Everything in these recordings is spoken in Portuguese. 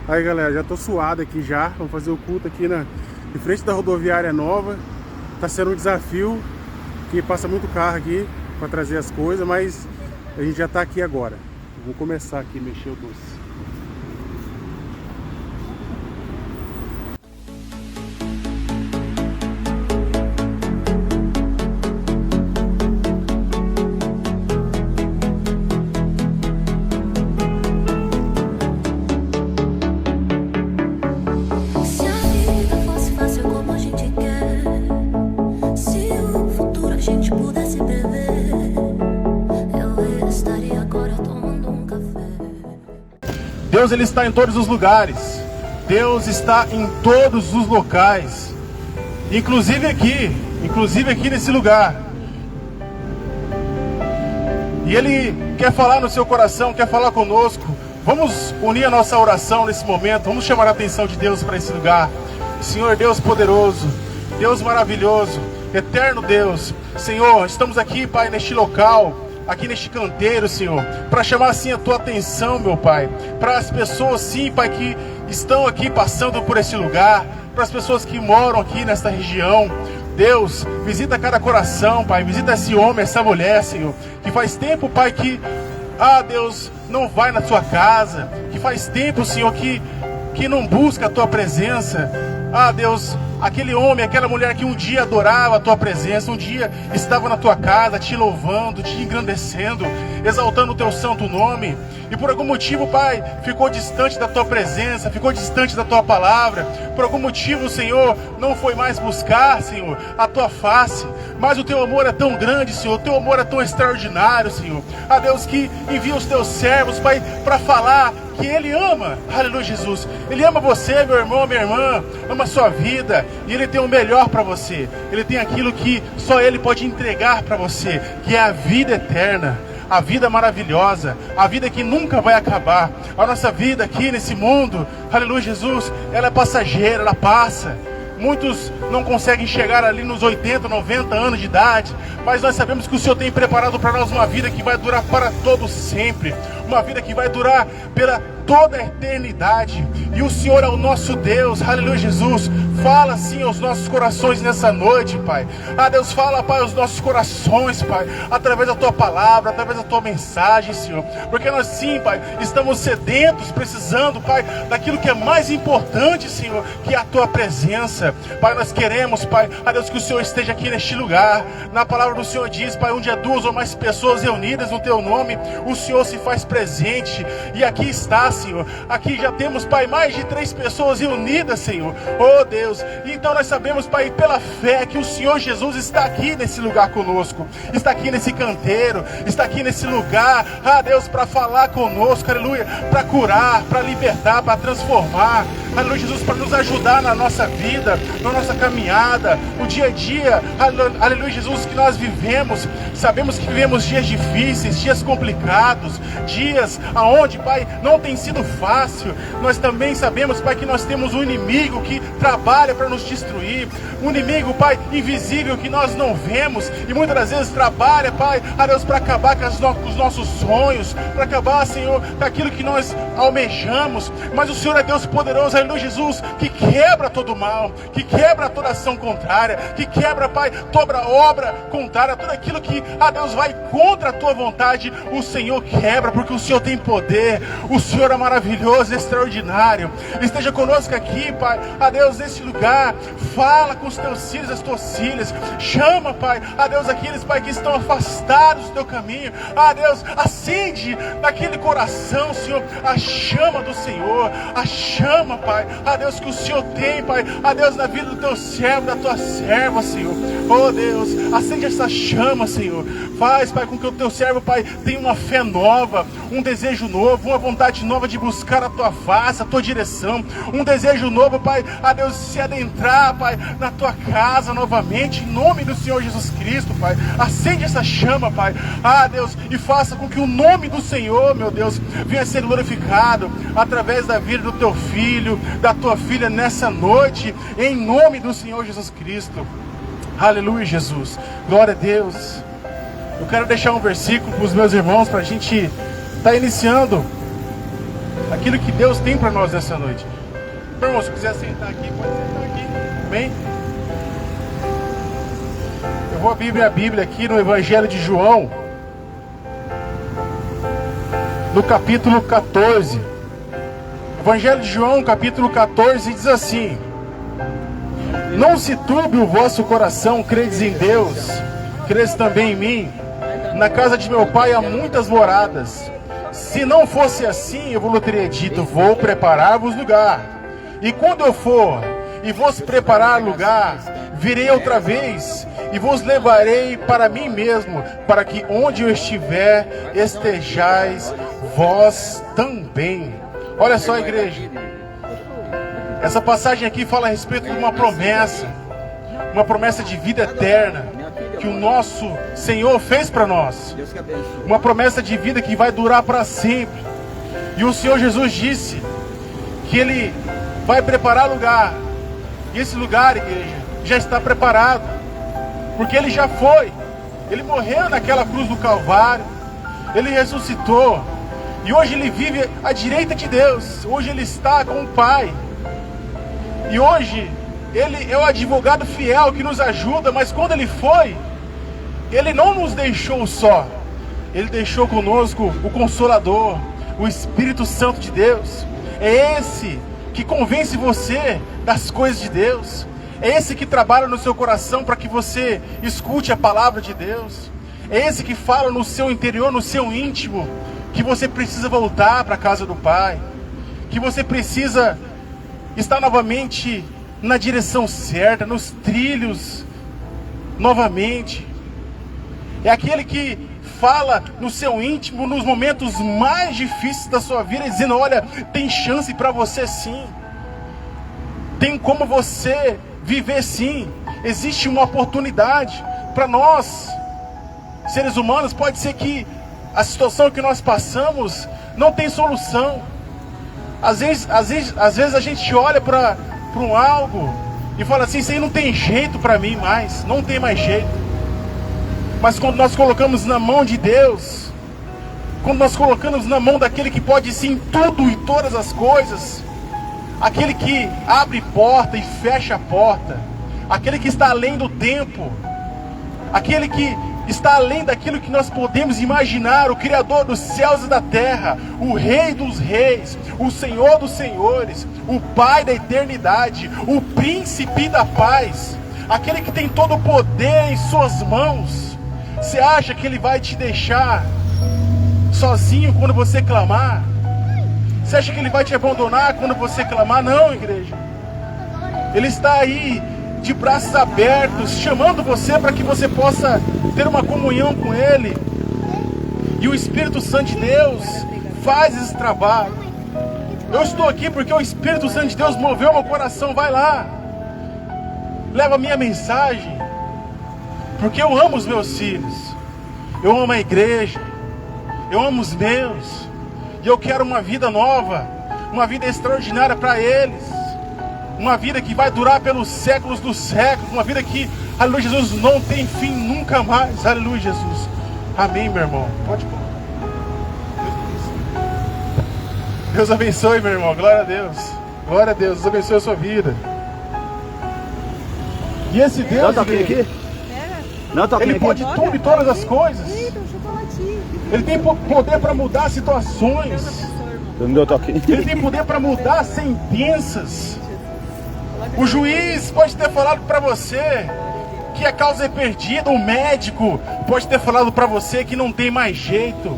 Aí galera, já tô suado aqui já. Vamos fazer o culto aqui em frente da rodoviária nova. Tá sendo um desafio, que passa muito carro aqui para trazer as coisas, mas a gente já tá aqui agora. Vamos começar aqui a mexer o doce. Deus, Ele está em todos os lugares. Deus está em todos os locais. Inclusive aqui nesse lugar. E Ele quer falar no seu coração, quer falar conosco. Vamos unir a nossa oração nesse momento. Vamos chamar a atenção de Deus para esse lugar. Senhor Deus poderoso, Deus maravilhoso, eterno Deus. Senhor, estamos aqui, Pai, neste local, aqui neste canteiro, Senhor, para chamar assim a Tua atenção, meu Pai, para as pessoas, sim, Pai, que estão aqui passando por esse lugar, para as pessoas que moram aqui nesta região. Deus, visita cada coração, Pai, visita esse homem, essa mulher, Senhor, que faz tempo, Pai, que, Deus, não vai na Tua casa, que faz tempo, Senhor, que não busca a Tua presença. Deus, aquele homem, aquela mulher que um dia adorava a Tua presença, um dia estava na Tua casa, te louvando, te engrandecendo, exaltando o Teu santo nome, e por algum motivo, Pai, ficou distante da Tua presença, ficou distante da Tua palavra. Por algum motivo, Senhor, não foi mais buscar, Senhor, a Tua face. Mas o Teu amor é tão grande, Senhor, o Teu amor é tão extraordinário, Senhor. Deus, que envia os Teus servos, Pai, para falar que Ele ama, aleluia, Jesus. Ele ama você, meu irmão, minha irmã, ama a sua vida, e Ele tem o melhor para você. Ele tem aquilo que só Ele pode entregar para você, que é a vida eterna, a vida maravilhosa, a vida que nunca vai acabar. A nossa vida aqui nesse mundo, aleluia, Jesus, ela é passageira, ela passa. Muitos não conseguem chegar ali nos 80, 90 anos de idade, mas nós sabemos que o Senhor tem preparado para nós uma vida que vai durar para todo sempre, uma vida que vai durar pela toda a eternidade. E o Senhor é o nosso Deus, aleluia, Jesus. Fala sim aos nossos corações nessa noite, Pai. Deus, fala, Pai, aos nossos corações, Pai, através da Tua palavra, através da Tua mensagem, Senhor. Porque nós sim, Pai, estamos sedentos, precisando, Pai, daquilo que é mais importante, Senhor, que é a Tua presença. Pai, nós queremos, Pai, Deus, que o Senhor esteja aqui neste lugar. Na palavra do Senhor diz, Pai, onde há duas ou mais pessoas reunidas no Teu nome, o Senhor se faz presente. E aqui está, Senhor. Aqui já temos, Pai, mais de 3 pessoas reunidas, Senhor. Oh, Deus. Então nós sabemos, Pai, pela fé, que o Senhor Jesus está aqui nesse lugar conosco. Está aqui nesse canteiro. Está aqui nesse lugar. Deus, para falar conosco, aleluia. Para curar, para libertar, para transformar. Aleluia, Jesus, para nos ajudar na nossa vida, na nossa caminhada, no dia a dia. Aleluia, Jesus, que nós vivemos. Sabemos que vivemos dias difíceis, dias complicados, dias aonde, Pai, não tem sido fácil. Nós também sabemos, Pai, que nós temos um inimigo que trabalha para nos destruir, um inimigo, Pai, invisível que nós não vemos, e muitas das vezes trabalha, Pai, Deus, para acabar com os nossos sonhos, para acabar, Senhor, com aquilo que nós almejamos. Mas o Senhor é Deus poderoso, aleluia, Jesus, que quebra todo mal, que quebra toda ação contrária, que quebra, Pai, toda obra contrária, tudo aquilo que, Deus, vai contra a Tua vontade, o Senhor quebra, porque o Senhor tem poder, o Senhor é maravilhoso, extraordinário. Esteja conosco aqui, Pai, Deus, nesse lugar. Fala com os Teus filhos, as Tuas filhas. Chama, Pai, Deus, aqueles, Pai, que estão afastados do Teu caminho. Deus, acende naquele coração, Senhor, a chama do Senhor, a chama, Pai, Deus, que o Senhor tem, Pai, Deus, na vida do Teu servo, da Tua serva, Senhor. Oh, Deus, acende essa chama, Senhor. Faz, Pai, com que o Teu servo, Pai, tenha uma fé nova, um desejo novo, uma vontade nova de buscar a Tua face, a Tua direção, um desejo novo, Pai, Deus, se adentrar, Pai, na Tua casa novamente, em nome do Senhor Jesus Cristo, Pai. Acende essa chama, Pai, Deus, e faça com que o nome do Senhor, meu Deus, venha a ser glorificado através da vida do Teu filho, da Tua filha nessa noite, em nome do Senhor Jesus Cristo. Aleluia, Jesus. Glória a Deus. Eu quero deixar um versículo para os meus irmãos, para a gente estar iniciando aquilo que Deus tem para nós nessa noite. Meu irmão, se quiser sentar aqui, pode sentar aqui. Amém? Eu vou abrir a Bíblia aqui no Evangelho de João, no capítulo 14. Evangelho de João, capítulo 14, diz assim: não se turbe o vosso coração, credes em Deus, credes também em mim. Na casa de meu pai há muitas moradas. Se não fosse assim, eu vos teria dito: vou preparar-vos lugar. E quando eu for e vos preparar lugar, virei outra vez e vos levarei para mim mesmo, para que onde eu estiver, estejais vós também. Olha só, igreja, essa passagem aqui fala a respeito de uma promessa de vida eterna que o nosso Senhor fez para nós, uma promessa de vida que vai durar para sempre. E o Senhor Jesus disse que Ele vai preparar lugar, e esse lugar, igreja, já está preparado, porque Ele já foi. Ele morreu naquela cruz do Calvário, Ele ressuscitou, e hoje Ele vive à direita de Deus. Hoje Ele está com o Pai, e hoje Ele é o advogado fiel que nos ajuda. Mas quando Ele foi, Ele não nos deixou só, Ele deixou conosco o Consolador, o Espírito Santo de Deus. É esse que convence você das coisas de Deus, é esse que trabalha no seu coração para que você escute a palavra de Deus, é esse que fala no seu interior, no seu íntimo, que você precisa voltar para a casa do Pai, que você precisa estar novamente na direção certa, nos trilhos novamente. É aquele que fala no seu íntimo, nos momentos mais difíceis da sua vida, dizendo: olha, tem chance para você sim, tem como você viver sim, existe uma oportunidade. Para nós, seres humanos, pode ser que a situação que nós passamos não tem solução. Às vezes a gente olha para um algo e fala assim: isso aí não tem jeito para mim mais, não tem mais jeito. Mas quando nós colocamos na mão de Deus, quando nós colocamos na mão daquele que pode sim tudo e todas as coisas, aquele que abre porta e fecha a porta, aquele que está além do tempo, aquele que está além daquilo que nós podemos imaginar, o Criador dos céus e da terra, o Rei dos reis, o Senhor dos senhores, o Pai da eternidade, o Príncipe da paz, aquele que tem todo o poder em suas mãos. Você acha que Ele vai te deixar sozinho quando você clamar? Você acha que Ele vai te abandonar quando você clamar? Não, igreja. Ele está aí de braços abertos, chamando você para que você possa ter uma comunhão com Ele. E o Espírito Santo de Deus faz esse trabalho. Eu estou aqui porque o Espírito Santo de Deus moveu meu coração. Vai lá, leva a minha mensagem, porque eu amo os meus filhos, eu amo a igreja, eu amo os meus, e eu quero uma vida nova, uma vida extraordinária para eles. Uma vida que vai durar pelos séculos dos séculos. Uma vida que, aleluia, Jesus, não tem fim nunca mais. Aleluia, Jesus. Amém, meu irmão. Pode pôr. Deus abençoe, meu irmão. Glória a Deus. Glória a Deus. Deus abençoe a sua vida. E esse Deus, aqui? Ele pode tudo e todas as coisas. Ele tem poder para mudar situações. Ele tem poder para mudar sentenças. O juiz pode ter falado para você que a causa é perdida. O médico pode ter falado para você que não tem mais jeito.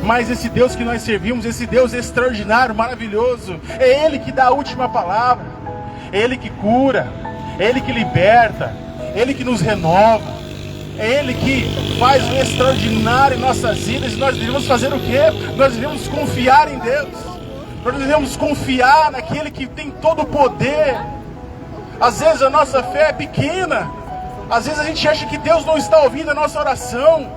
Mas esse Deus que nós servimos, esse Deus extraordinário, maravilhoso, é Ele que dá a última palavra. É Ele que cura, é Ele que liberta, é Ele que nos renova, é Ele que faz o extraordinário em nossas vidas. E nós devemos fazer o quê? Nós devemos confiar em Deus. Nós devemos confiar naquele que tem todo o poder. Às vezes a nossa fé é pequena. Às vezes a gente acha que Deus não está ouvindo a nossa oração.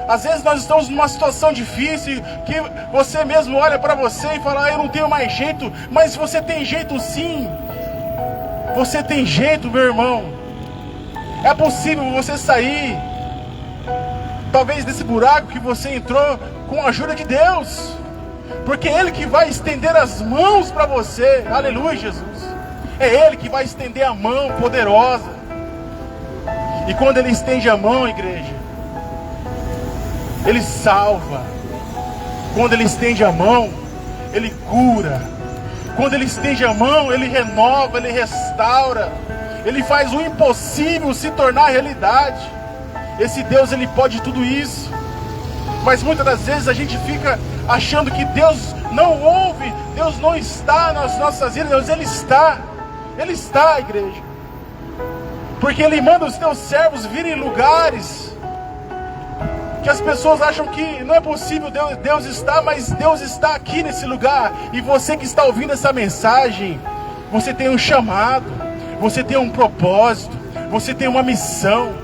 Às vezes nós estamos numa situação difícil, que você mesmo olha para você e fala: eu não tenho mais jeito. Mas você tem jeito sim. Você tem jeito, meu irmão. É possível você sair, talvez, desse buraco que você entrou, com a ajuda de Deus. Porque é Ele que vai estender as mãos para você. Aleluia, Jesus. É Ele que vai estender a mão poderosa. E quando Ele estende a mão, igreja, Ele salva. Quando Ele estende a mão, Ele cura. Quando Ele estende a mão, Ele renova, Ele restaura. Ele faz o impossível se tornar realidade. Esse Deus, Ele pode tudo isso. Mas muitas das vezes a gente fica achando que Deus não ouve, Deus não está nas nossas vidas. Deus, Ele está. Ele está, igreja. Porque Ele manda os teus servos virem em lugares que as pessoas acham que não é possível Deus está, mas Deus está aqui nesse lugar. E você que está ouvindo essa mensagem, você tem um chamado, você tem um propósito, você tem uma missão.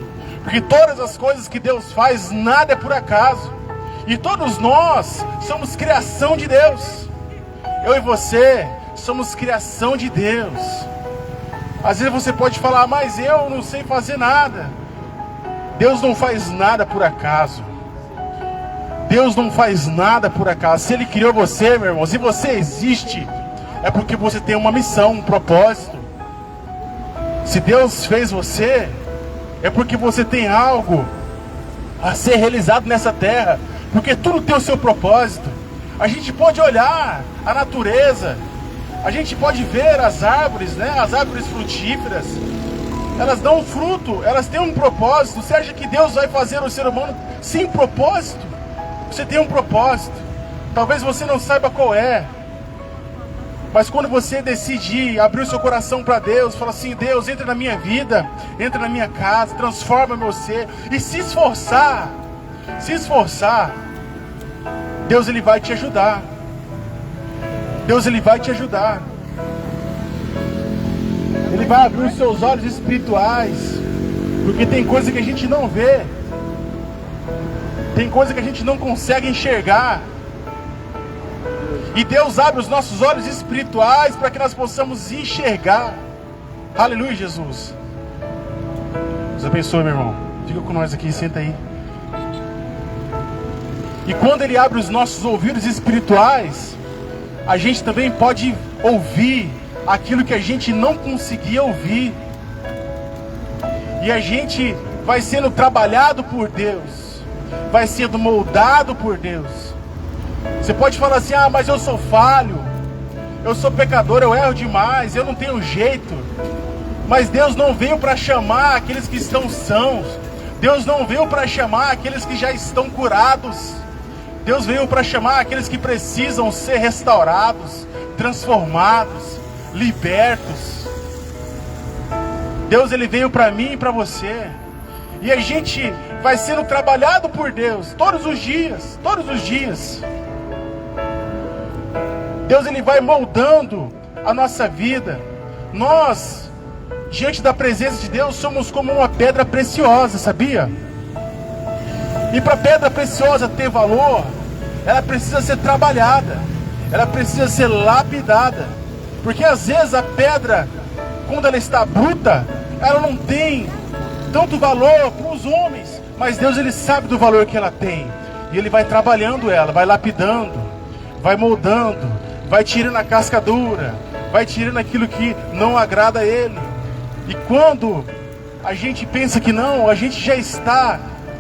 Porque todas as coisas que Deus faz, nada é por acaso. E todos nós somos criação de Deus. Eu e você somos criação de Deus. Às vezes você pode falar, mas eu não sei fazer nada. Deus não faz nada por acaso. Deus não faz nada por acaso. Se Ele criou você, meu irmão, se você existe, é porque você tem uma missão, um propósito. Se Deus fez você, é porque você tem algo a ser realizado nessa terra. Porque tudo tem o seu propósito. A gente pode olhar a natureza, a gente pode ver as árvores, né? As árvores frutíferas. Elas dão fruto, elas têm um propósito. Você acha que Deus vai fazer o ser humano sem propósito? Você tem um propósito. Talvez você não saiba qual é. Mas quando você decide abrir o seu coração para Deus, fala assim, Deus, entra na minha vida, entra na minha casa, transforma meu ser. E se esforçar, Deus, Ele vai te ajudar. Deus, Ele vai te ajudar. Ele vai abrir os seus olhos espirituais. Porque tem coisa que a gente não vê. Tem coisa que a gente não consegue enxergar. E Deus abre os nossos olhos espirituais para que nós possamos enxergar. Aleluia, Jesus. Deus abençoe, meu irmão. Fica com nós aqui, senta aí. E quando Ele abre os nossos ouvidos espirituais, a gente também pode ouvir aquilo que a gente não conseguia ouvir. E a gente vai sendo trabalhado por Deus, vai sendo moldado por Deus. Você pode falar assim, mas eu sou falho, eu sou pecador, eu erro demais, eu não tenho jeito. Mas Deus não veio para chamar aqueles que estão sãos. Deus não veio para chamar aqueles que já estão curados. Deus veio para chamar aqueles que precisam ser restaurados, transformados, libertos. Deus, Ele veio para mim e para você. E a gente vai sendo trabalhado por Deus todos os dias, todos os dias. Deus, Ele vai moldando a nossa vida. Nós, diante da presença de Deus, somos como uma pedra preciosa, sabia? E para a pedra preciosa ter valor, ela precisa ser trabalhada, ela precisa ser lapidada. Porque às vezes a pedra, quando ela está bruta, ela não tem tanto valor para os homens. Mas Deus, Ele sabe do valor que ela tem. E Ele vai trabalhando ela, vai lapidando, vai moldando, vai tirando a casca dura, vai tirando aquilo que não agrada a Ele. E quando a gente pensa que não, a gente já está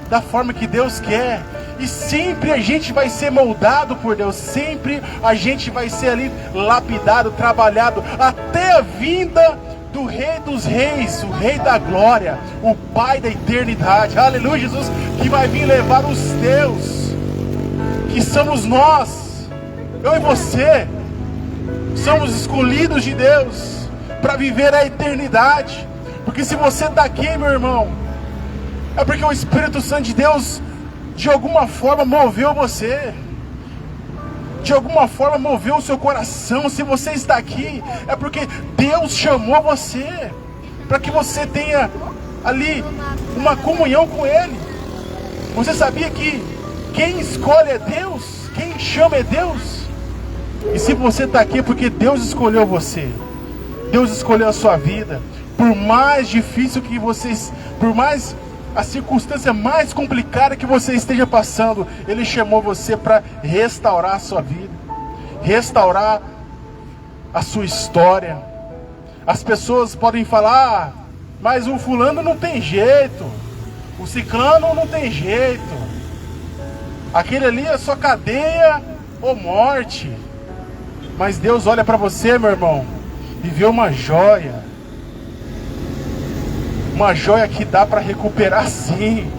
da forma que Deus quer. E sempre a gente vai ser moldado por Deus. Sempre a gente vai ser ali lapidado, trabalhado, até a vinda do Rei dos Reis, o Rei da Glória, o Pai da eternidade. Aleluia, Jesus, que vai vir levar os teus, que somos nós, eu e você. Somos escolhidos de Deus para viver a eternidade. Porque se você está aqui, meu irmão, é porque o Espírito Santo de Deus de alguma forma moveu você, de alguma forma moveu o seu coração. Se você está aqui, é porque Deus chamou você, para que você tenha ali uma comunhão com Ele. Você sabia que quem escolhe é Deus? Quem chama é Deus? E se você está aqui é porque Deus escolheu você, Deus escolheu a sua vida. Por mais difícil que vocês, por mais a circunstância mais complicada que você esteja passando, Ele chamou você para restaurar a sua vida. restaurar a sua história. As pessoas podem falar: mas o fulano não tem jeito, o ciclano não tem jeito, aquele ali é só cadeia ou morte. Mas Deus olha para você, meu irmão, e vê uma joia que dá para recuperar sim,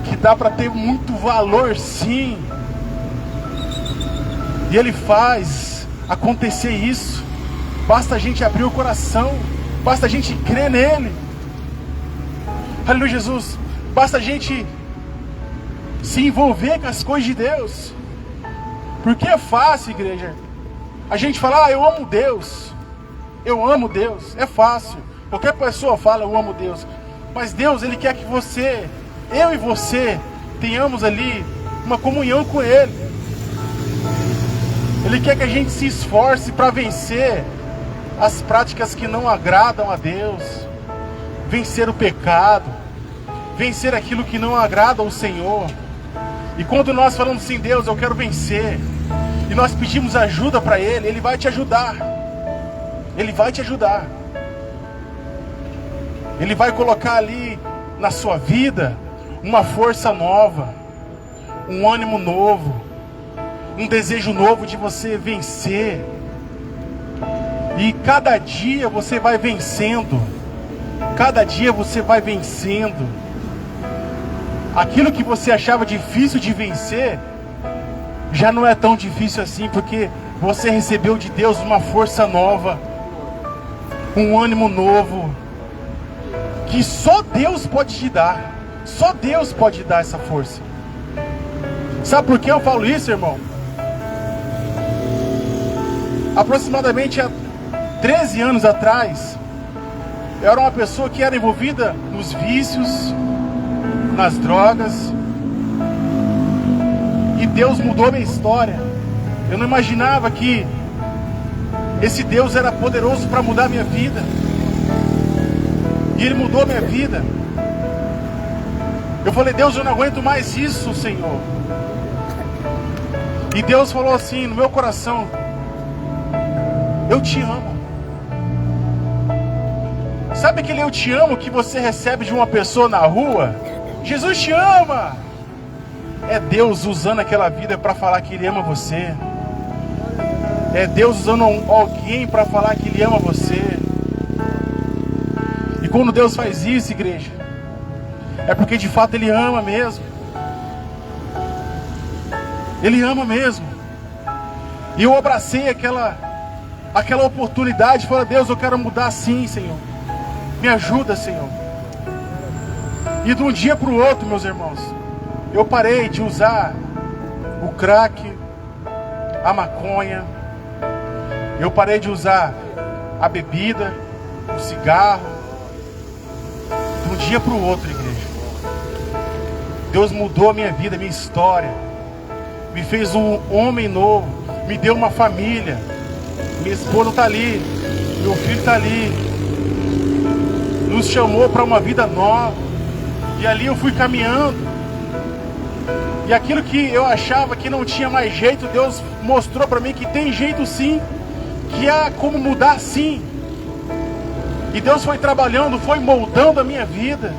que dá para ter muito valor sim. E Ele faz acontecer isso. Basta a gente abrir o coração, basta a gente crer nele. Aleluia, Jesus. Basta a gente se envolver com as coisas de Deus. Porque é fácil, igreja, a gente falar: eu amo Deus, eu amo Deus. É fácil, qualquer pessoa fala: eu amo Deus. Mas Deus, Ele quer que você, eu e você, tenhamos ali uma comunhão com Ele. Ele quer que a gente se esforce para vencer as práticas que não agradam a Deus, vencer o pecado, vencer aquilo que não agrada ao Senhor. E quando nós falamos assim: Deus, eu quero vencer, e nós pedimos ajuda para Ele, Ele vai te ajudar. Ele vai te ajudar. Ele vai colocar ali na sua vida uma força nova, um ânimo novo, um desejo novo de você vencer. E cada dia você vai vencendo. Cada dia você vai vencendo. Aquilo que você achava difícil de vencer já não é tão difícil assim, porque você recebeu de Deus uma força nova, um ânimo novo, que só Deus pode te dar. Só Deus pode dar essa força. Sabe por que eu falo isso, irmão? Aproximadamente há 13 anos atrás, eu era uma pessoa que era envolvida nos vícios, nas drogas, e Deus mudou minha história. Eu não imaginava que esse Deus era poderoso para mudar minha vida, e Ele mudou minha vida. Eu falei: Deus, eu não aguento mais isso, Senhor. E Deus falou assim no meu coração: eu te amo. Sabe aquele eu te amo que você recebe de uma pessoa na rua? Jesus te ama. É Deus usando aquela vida para falar que Ele ama você. É Deus usando alguém para falar que Ele ama você. E quando Deus faz isso, igreja, é porque de fato Ele ama mesmo. Ele ama mesmo. E eu abracei aquela oportunidade. Falei: Deus, eu quero mudar sim, Senhor. Me ajuda, Senhor. E de um dia para o outro, meus irmãos, eu parei de usar o crack, a maconha. Eu parei de usar a bebida, o cigarro. De um dia para o outro, igreja, Deus mudou a minha vida, a minha história. Me fez um homem novo. Me deu uma família. Minha esposa está ali, meu filho está ali. Nos chamou para uma vida nova. E ali eu fui caminhando. E aquilo que eu achava que não tinha mais jeito, Deus mostrou para mim que tem jeito sim, que há como mudar sim. E Deus foi trabalhando, foi moldando a minha vida.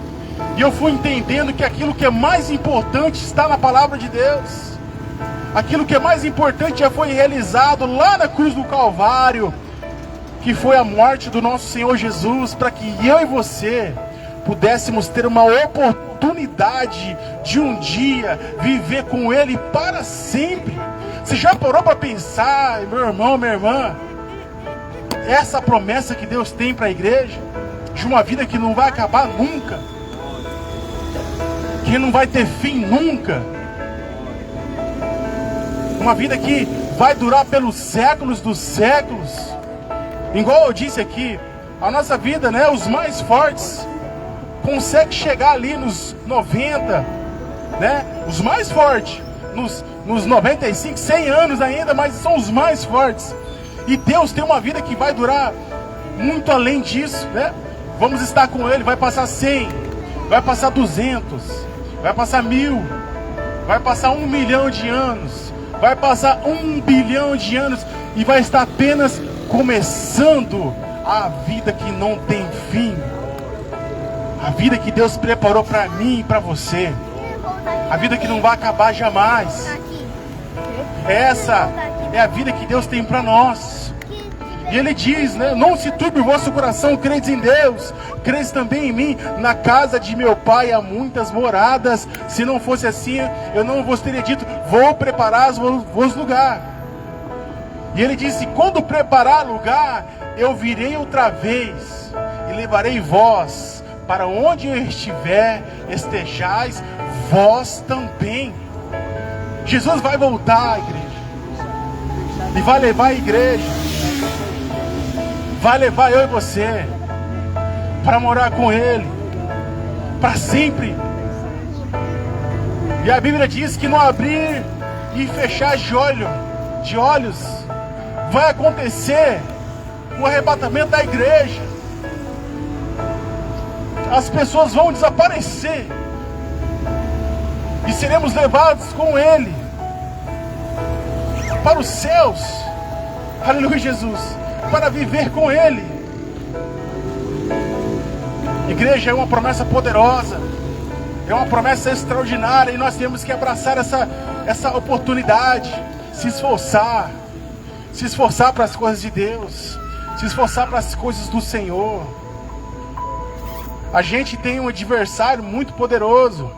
E eu fui entendendo que aquilo que é mais importante está na palavra de Deus. Aquilo que é mais importante já foi realizado lá na cruz do Calvário, que foi a morte do nosso Senhor Jesus, para que eu e você pudéssemos ter uma oportunidade de um dia viver com Ele para sempre. Você já parou para pensar, meu irmão, minha irmã, essa promessa que Deus tem para a igreja, de uma vida que não vai acabar nunca, que não vai ter fim nunca, uma vida que vai durar pelos séculos dos séculos. Igual eu disse aqui, a nossa vida, né, os mais fortes conseguem chegar ali nos 90, né, os mais fortes, nos 95, 100 anos ainda, mas são os mais fortes. E Deus tem uma vida que vai durar muito além disso, né? Vamos estar com Ele, vai passar 100, vai passar 200, vai passar 1000, vai passar 1 milhão de anos, vai passar 1 bilhão de anos. e vai estar apenas começando a vida que não tem fim. A vida que Deus preparou para mim e para você. A vida que não vai acabar jamais. Essa é a vida que Deus tem para nós. E Ele diz, né? Não se turbe o vosso coração, credes em Deus, credes também em mim. Na casa de meu Pai há muitas moradas. Se não fosse assim, eu não vos teria dito, vou preparar-vos lugar. E Ele disse, quando preparar lugar, eu virei outra vez e levarei vós para onde eu estiver, estejais vós também. Jesus vai voltar, igreja, e vai levar a igreja, vai levar eu e você para morar com Ele para sempre. E a Bíblia diz que no abrir e fechar de olhos vai acontecer o arrebatamento da igreja. As pessoas vão desaparecer e seremos levados com Ele para os céus. Aleluia, Jesus, para viver com Ele. Igreja, é uma promessa poderosa, é uma promessa extraordinária, e nós temos que abraçar essa oportunidade, se esforçar para as coisas de Deus, se esforçar para as coisas do Senhor. A gente tem um adversário muito poderoso,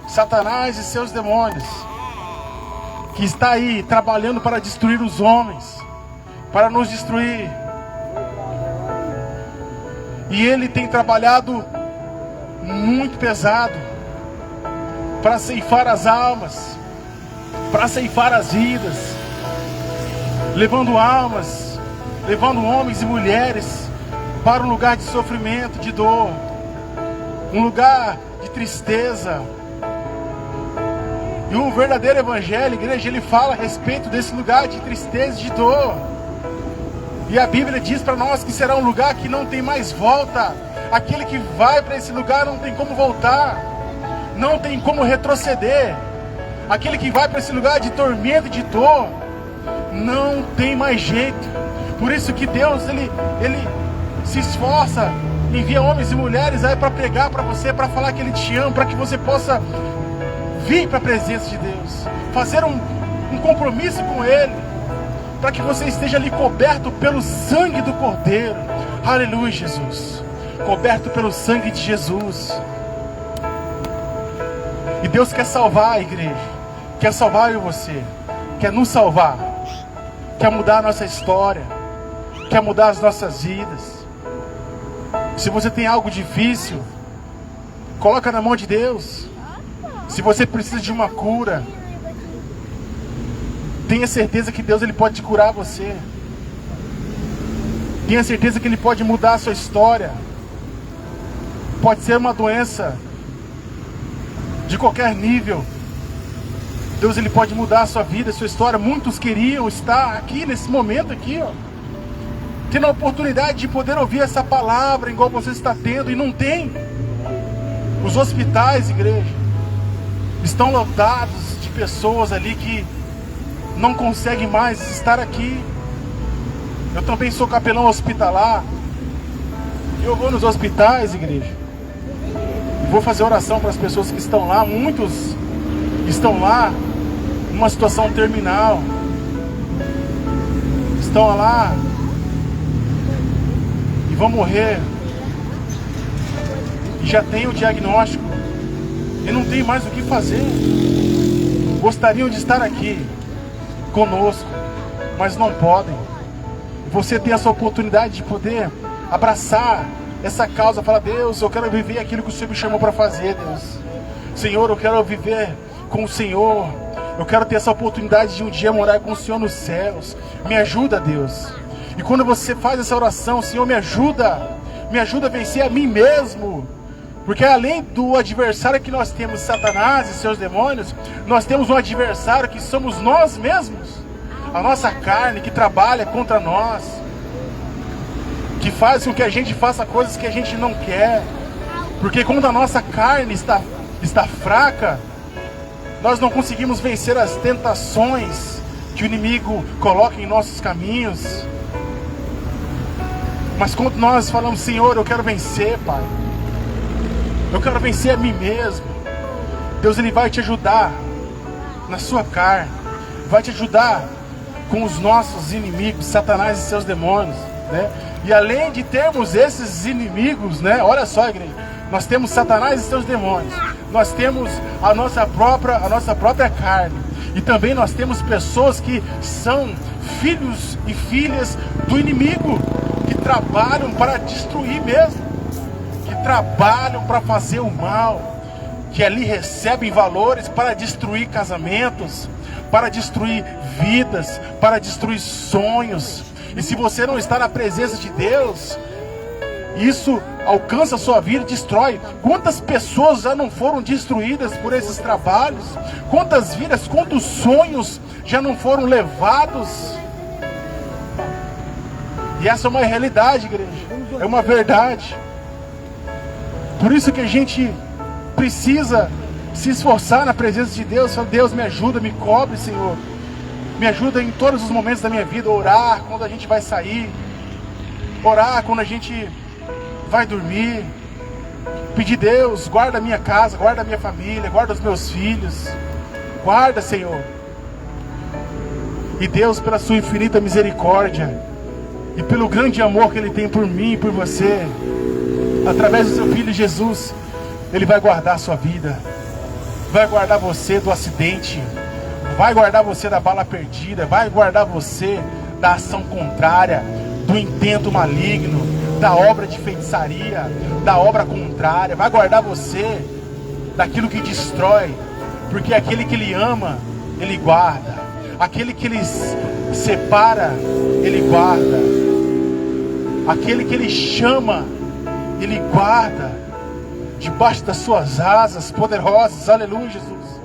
Satanás e seus demônios, que está aí trabalhando para destruir os homens, para nos destruir. E ele tem trabalhado muito pesado para ceifar as almas, para ceifar as vidas, levando almas, levando homens e mulheres para um lugar de sofrimento, de dor, um lugar de tristeza. E o verdadeiro evangelho, igreja, ele fala a respeito desse lugar de tristeza e de dor. E a Bíblia diz para nós que será um lugar que não tem mais volta. Aquele que vai para esse lugar não tem como voltar, não tem como retroceder. Aquele que vai para esse lugar de tormento e de dor, não tem mais jeito. Por isso que Deus, ele se esforça, envia homens e mulheres aí para pregar para você, para falar que Ele te ama, para que você possa vir para a presença de Deus, fazer um compromisso com Ele, para que você esteja ali coberto pelo sangue do Cordeiro. Aleluia, Jesus, coberto pelo sangue de Jesus. E Deus quer salvar a igreja, quer salvar eu e você, quer nos salvar, quer mudar a nossa história, quer mudar as nossas vidas. Se você tem algo difícil, coloca na mão de Deus. Se você precisa de uma cura, tenha certeza que Deus, Ele pode curar você. Tenha certeza que Ele pode mudar a sua história. Pode ser uma doença de qualquer nível. Deus, Ele pode mudar a sua vida, a sua história. Muitos queriam estar aqui, nesse momento aqui, ó, tendo a oportunidade de poder ouvir essa palavra igual você está tendo, e não tem. Os hospitais, igreja, estão lotados de pessoas ali que não conseguem mais estar aqui. Eu também sou capelão hospitalar, e eu vou nos hospitais, igreja, e vou fazer oração para as pessoas que estão lá. Muitos estão lá numa situação terminal, estão lá e vão morrer, e já tem o diagnóstico e não tem mais o que fazer. Gostariam de estar aqui conosco, mas não podem. Você tem essa oportunidade de poder abraçar essa causa. Fala: Deus, eu quero viver aquilo que o Senhor me chamou para fazer, Deus. Senhor, eu quero viver com o Senhor. Eu quero ter essa oportunidade de um dia morar com o Senhor nos céus. Me ajuda, Deus. E quando você faz essa oração: Senhor, me ajuda a vencer a mim mesmo. Porque além do adversário que nós temos, Satanás e seus demônios, nós temos um adversário que somos nós mesmos. A nossa carne, que trabalha contra nós, que faz com que a gente faça coisas que a gente não quer. Porque quando a nossa carne está fraca, nós não conseguimos vencer as tentações que o inimigo coloca em nossos caminhos. Mas quando nós falamos, Senhor, eu quero vencer, Pai, eu quero vencer a mim mesmo, Deus, Ele vai te ajudar na sua carne, vai te ajudar com os nossos inimigos, Satanás e seus demônios, né? E além de termos esses inimigos, né? Olha só, igreja, nós temos Satanás e seus demônios, nós temos a nossa própria carne, e também nós temos pessoas que são filhos e filhas do inimigo, que trabalham para destruir mesmo, que trabalham para fazer o mal, que ali recebem valores para destruir casamentos, para destruir vidas, para destruir sonhos. E se você não está na presença de Deus, isso alcança a sua vida e destrói. Quantas pessoas já não foram destruídas por esses trabalhos? Quantas vidas, quantos sonhos já não foram levados? E essa é uma realidade, igreja, é uma verdade. Por isso que a gente precisa se esforçar na presença de Deus. Falar, Deus, me ajuda, me cobre, Senhor. Me ajuda em todos os momentos da minha vida. Orar quando a gente vai sair, orar quando a gente vai dormir. Pedir, Deus, guarda a minha casa, guarda a minha família, guarda os meus filhos. Guarda, Senhor. E Deus, pela sua infinita misericórdia e pelo grande amor que Ele tem por mim e por você, através do seu Filho Jesus, Ele vai guardar a sua vida, vai guardar você do acidente, vai guardar você da bala perdida, vai guardar você da ação contrária, do intento maligno, da obra de feitiçaria, da obra contrária, vai guardar você daquilo que destrói, porque aquele que Ele ama, Ele guarda, aquele que Ele separa, Ele guarda, aquele que Ele chama, Ele guarda debaixo das suas asas poderosas. Aleluia, Jesus.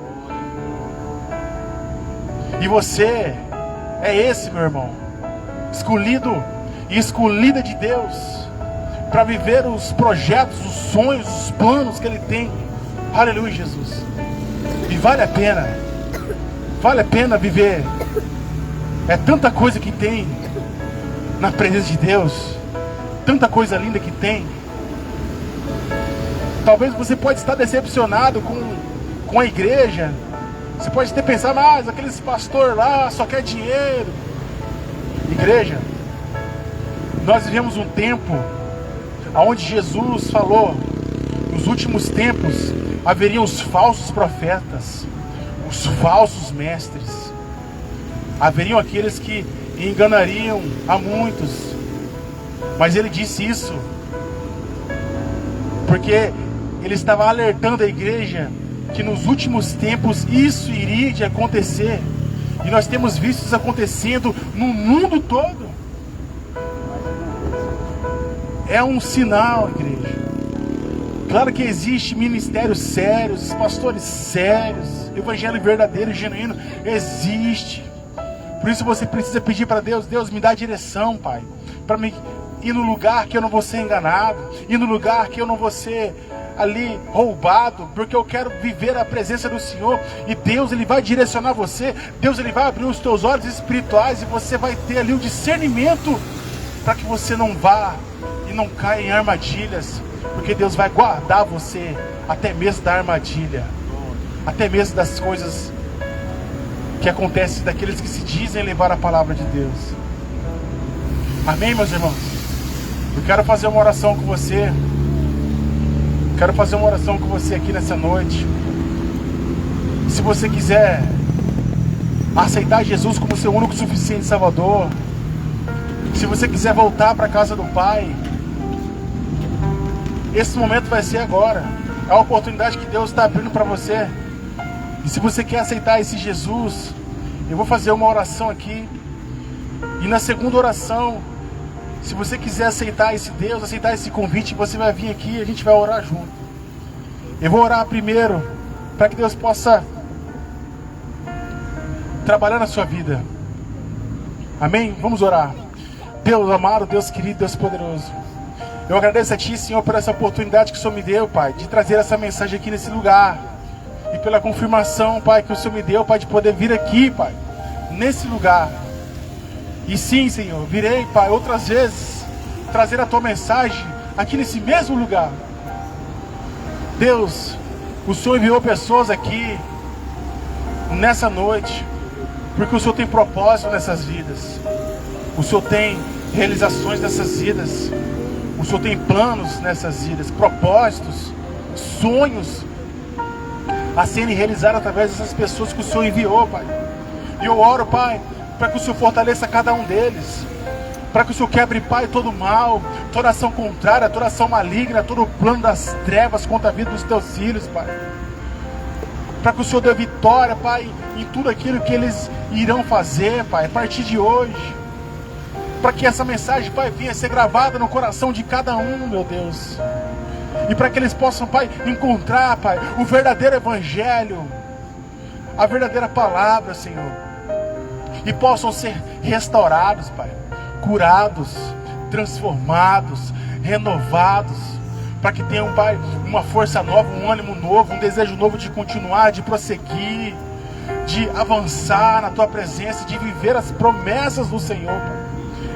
E você é esse, meu irmão, escolhido e escolhida de Deus para viver os projetos, os sonhos, os planos que Ele tem. Aleluia, Jesus. E vale a pena viver. É tanta coisa que tem na presença de Deus, tanta coisa linda que tem. Talvez você pode estar decepcionado com a igreja. Você pode ter pensado, mas aqueles pastores lá só quer dinheiro. Igreja, nós vivemos um tempo onde Jesus falou, nos últimos tempos haveriam os falsos profetas, os falsos mestres, haveriam aqueles que enganariam a muitos. Mas Ele disse isso porque Ele estava alertando a igreja que nos últimos tempos isso iria de acontecer. E nós temos visto isso acontecendo no mundo todo. É um sinal, igreja. Claro que existe ministérios sérios, pastores sérios, evangelho verdadeiro e genuíno, existe. Por isso você precisa pedir para Deus, Deus, me dá direção, Pai, para me ir no lugar que eu não vou ser enganado, ir no lugar que eu não vou ser ali roubado, porque eu quero viver a presença do Senhor. E Deus, Ele vai direcionar você. Deus, Ele vai abrir os teus olhos espirituais, e você vai ter ali o discernimento para que você não vá e não caia em armadilhas, porque Deus vai guardar você até mesmo da armadilha, até mesmo das coisas que acontecem daqueles que se dizem levar a palavra de Deus. Amém, meus irmãos? Eu quero fazer uma oração com você. Quero fazer uma oração com você aqui nessa noite. Se você quiser aceitar Jesus como seu único e suficiente Salvador, se você quiser voltar para a casa do Pai, esse momento vai ser agora. É a oportunidade que Deus está abrindo para você. E se você quer aceitar esse Jesus, eu vou fazer uma oração aqui. E na segunda oração, se você quiser aceitar esse Deus, aceitar esse convite, você vai vir aqui e a gente vai orar junto. Eu vou orar primeiro para que Deus possa trabalhar na sua vida. Amém? Vamos orar. Deus amado, Deus querido, Deus poderoso, eu agradeço a Ti, Senhor, por essa oportunidade que o Senhor me deu, Pai, de trazer essa mensagem aqui nesse lugar. E pela confirmação, Pai, que o Senhor me deu, Pai, de poder vir aqui, Pai, nesse lugar. E sim, Senhor, virei, Pai, outras vezes, trazer a Tua mensagem aqui nesse mesmo lugar. Deus, o Senhor enviou pessoas aqui nessa noite, porque o Senhor tem propósito nessas vidas. O Senhor tem realizações nessas vidas. O Senhor tem planos nessas vidas, propósitos, sonhos a serem realizados através dessas pessoas que o Senhor enviou, Pai. E eu oro, Pai, para que o Senhor fortaleça cada um deles, para que o Senhor quebre, Pai, todo mal, toda ação contrária, toda ação maligna, todo plano das trevas contra a vida dos Teus filhos, Pai. Para que o Senhor dê vitória, Pai, em tudo aquilo que eles irão fazer, Pai, a partir de hoje. Para que essa mensagem, Pai, venha ser gravada no coração de cada um, meu Deus. E para que eles possam, Pai, encontrar, Pai, o verdadeiro Evangelho, a verdadeira palavra, Senhor. E possam ser restaurados, Pai, curados, transformados, renovados. Para que tenham, Pai, uma força nova, um ânimo novo, um desejo novo de continuar, de prosseguir, de avançar na Tua presença, de viver as promessas do Senhor, Pai.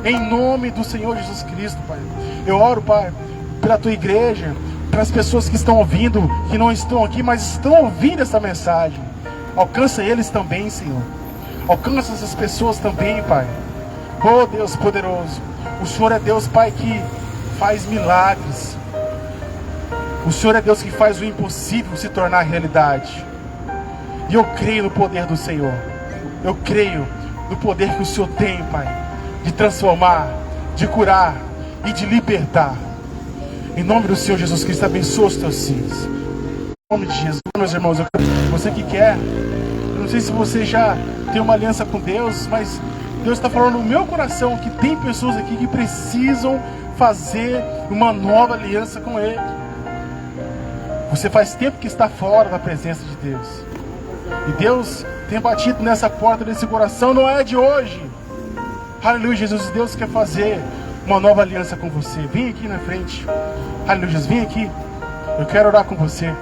Em nome do Senhor Jesus Cristo, Pai. Eu oro, Pai, pela Tua igreja, pelas pessoas que estão ouvindo, que não estão aqui, mas estão ouvindo essa mensagem. Alcança eles também, Senhor. Alcança essas pessoas também, Pai. Oh, Deus poderoso. O Senhor é Deus, Pai, que faz milagres. O Senhor é Deus que faz o impossível se tornar realidade. E eu creio no poder do Senhor. Eu creio no poder que o Senhor tem, Pai, de transformar, de curar e de libertar. Em nome do Senhor Jesus Cristo, abençoa os Teus filhos. Em nome de Jesus, meus irmãos, você que quer, eu não sei se você já tem uma aliança com Deus, mas Deus está falando no meu coração que tem pessoas aqui que precisam fazer uma nova aliança com Ele. Você faz tempo que está fora da presença de Deus. E Deus tem batido nessa porta desse coração, não é de hoje. Aleluia, Jesus, Deus quer fazer uma nova aliança com você. Vem aqui na frente. Aleluia, Jesus, vem aqui. Eu quero orar com você.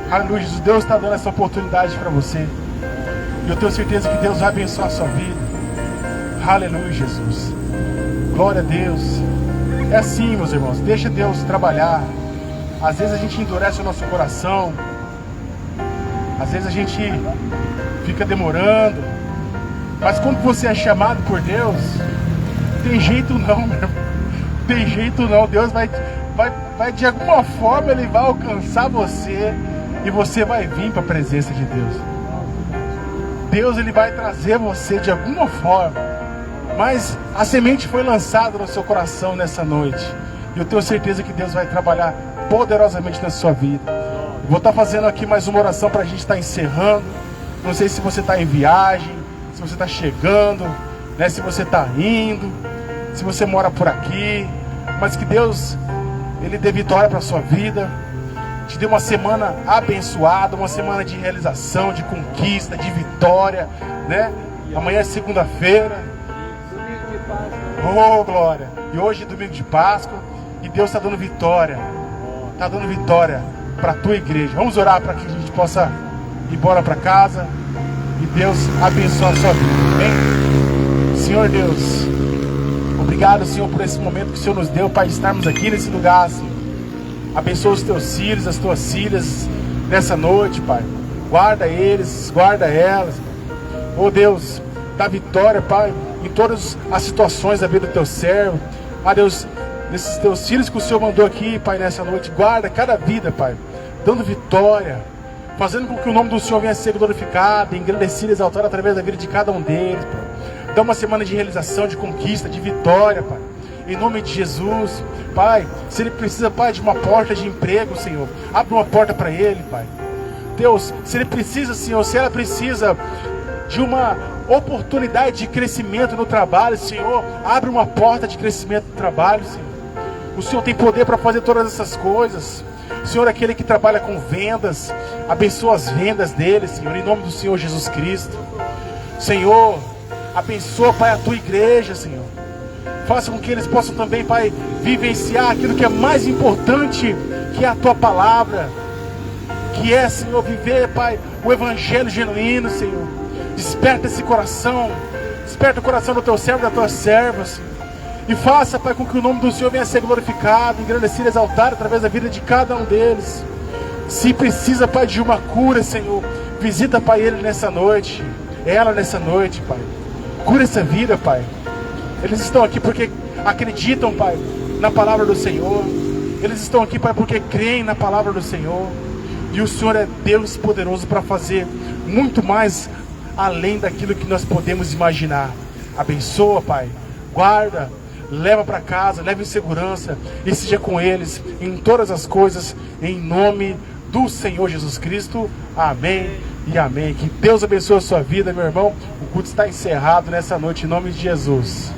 Aleluia, Jesus, Deus está dando essa oportunidade para você. E eu tenho certeza que Deus vai abençoar a sua vida. Aleluia, Jesus. Glória a Deus. É assim, meus irmãos, deixa Deus trabalhar. Às vezes a gente endurece o nosso coração. Às vezes a gente fica demorando. Mas quando você é chamado por Deus, tem jeito não, meu irmão. Tem jeito não. Deus vai de alguma forma, Ele vai alcançar você e você vai vir para a presença de Deus. Deus, Ele vai trazer você de alguma forma. Mas a semente foi lançada no seu coração nessa noite. E eu tenho certeza que Deus vai trabalhar poderosamente na sua vida. Eu vou estar fazendo aqui mais uma oração para a gente estar encerrando. Não sei se você está em viagem, se você está chegando, né, se você está indo, se você mora por aqui, mas que Deus, Ele dê vitória para a sua vida, te dê uma semana abençoada, uma semana de realização, de conquista, de vitória, né? Amanhã é segunda-feira, oh glória, e hoje é domingo de Páscoa, e Deus está dando vitória para a tua igreja. Vamos orar para que a gente possa ir embora para casa. E Deus abençoe a sua vida, amém? Senhor Deus, obrigado, Senhor, por esse momento que o Senhor nos deu para estarmos aqui nesse lugar, Senhor. Abençoa os teus filhos, as tuas filhas nessa noite, Pai. Guarda eles, guarda elas. Oh Deus, dá vitória, Pai, em todas as situações da vida do teu servo. Ah, Deus, nesses teus filhos que o Senhor mandou aqui, Pai, nessa noite, guarda cada vida, Pai, dando vitória, fazendo com que o nome do Senhor venha a ser glorificado, engrandecido e exaltado através da vida de cada um deles, Pai. Dá uma semana de realização, de conquista, de vitória, Pai. Em nome de Jesus, Pai, se ele precisa, Pai, de uma porta de emprego, Senhor, abre uma porta para ele, Pai. Deus, se ele precisa, Senhor, se ela precisa de uma oportunidade de crescimento no trabalho, Senhor, abre uma porta de crescimento no trabalho, Senhor. O Senhor tem poder para fazer todas essas coisas. O Senhor é aquele que trabalha com vendas. Abençoa as vendas dele, Senhor, em nome do Senhor Jesus Cristo. Senhor, abençoa, Pai, a tua igreja, Senhor. Faça com que eles possam também, Pai, vivenciar aquilo que é mais importante, que é a tua palavra. Que é, Senhor, viver, Pai, o evangelho genuíno, Senhor. Desperta esse coração. Desperta o coração do teu servo e da tua serva, Senhor. E faça, Pai, com que o nome do Senhor venha a ser glorificado, engrandecido e exaltado através da vida de cada um deles. Se precisa, Pai, de uma cura, Senhor, visita, Pai, ele nessa noite, ela nessa noite, Pai. Cura essa vida, Pai. Eles estão aqui porque acreditam, Pai, na palavra do Senhor. Eles estão aqui, Pai, porque creem na palavra do Senhor. E o Senhor é Deus poderoso para fazer muito mais além daquilo que nós podemos imaginar. Abençoa, Pai. Guarda. Leva para casa, leva em segurança. E seja com eles em todas as coisas. Em nome do Senhor Jesus Cristo. Amém e amém. Que Deus abençoe a sua vida, meu irmão. O culto está encerrado nessa noite em nome de Jesus.